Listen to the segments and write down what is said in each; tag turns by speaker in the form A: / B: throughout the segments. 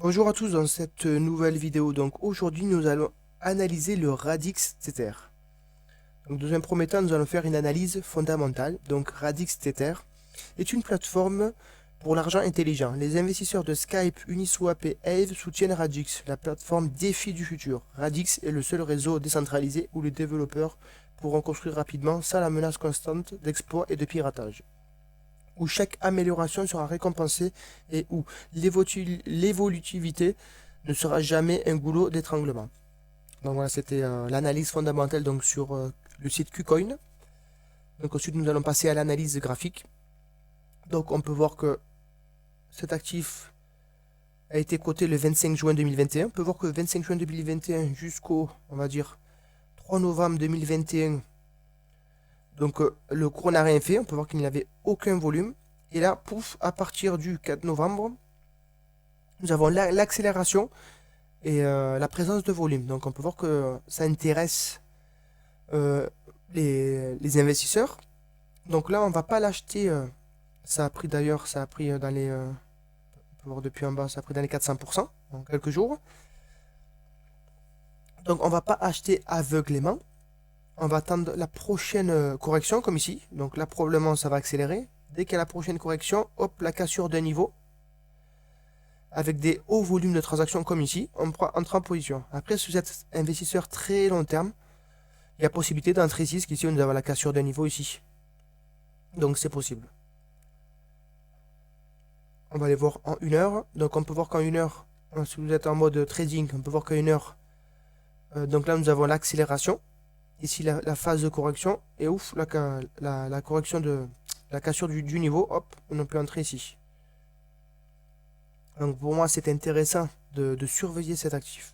A: Bonjour à tous dans cette nouvelle vidéo. Donc aujourd'hui nous allons analyser le Radix Tether. Donc dans un premier temps nous allons faire une analyse fondamentale. Donc Radix Tether est une plateforme pour l'argent intelligent. Les investisseurs de Skype, Uniswap et Aave soutiennent Radix, la plateforme défi du futur. Radix est le seul réseau décentralisé où les développeurs pourront construire rapidement sans la menace constante d'exploits et de piratage, où chaque amélioration sera récompensée et où l'évolutivité ne sera jamais un goulot d'étranglement. Donc voilà, c'était l'analyse fondamentale donc, sur le site KuCoin. Donc ensuite nous allons passer à l'analyse graphique. Donc on peut voir que cet actif a été coté le 25 juin 2021. On peut voir que le 25 juin 2021 jusqu'au, on va dire, 3 novembre 2021, donc le cours n'a rien fait, on peut voir qu'il n'y avait aucun volume. Et là, pouf, à partir du 4 novembre, nous avons l'accélération et la présence de volume. Donc on peut voir que ça intéresse les investisseurs. Donc là, on va pas l'acheter. Ça a pris d'ailleurs, ça a pris dans les... on peut voir depuis en bas, ça a pris dans les 400% en quelques jours. Donc on va pas acheter aveuglément. On va attendre la prochaine correction, comme ici. Donc là, probablement, ça va accélérer. Dès qu'il y a la prochaine correction, hop, la cassure d'un niveau. Avec des hauts volumes de transactions, comme ici, on entre en position. Après, si vous êtes investisseur très long terme, il y a possibilité d'entrer ici, parce qu'ici, nous avons la cassure d'un niveau ici. Donc, c'est possible. On va aller voir en 1 heure. Donc, on peut voir qu'en 1 heure, si vous êtes en mode trading, on peut voir qu'en 1 heure, donc là, nous avons l'accélération. Ici la phase de correction et ouf la correction de la cassure du niveau, hop, on peut entrer ici. Donc pour moi c'est intéressant de surveiller cet actif,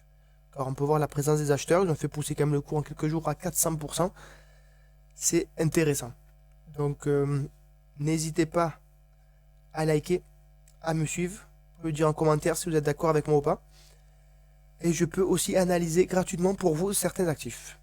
A: car on peut voir la présence des acheteurs. Ils ont fait pousser quand même le cours en quelques jours à 400%. C'est intéressant. Donc n'hésitez pas à liker, à me suivre. Vous pouvez dire en commentaire si vous êtes d'accord avec moi ou pas. Et je peux aussi analyser gratuitement pour vous certains actifs.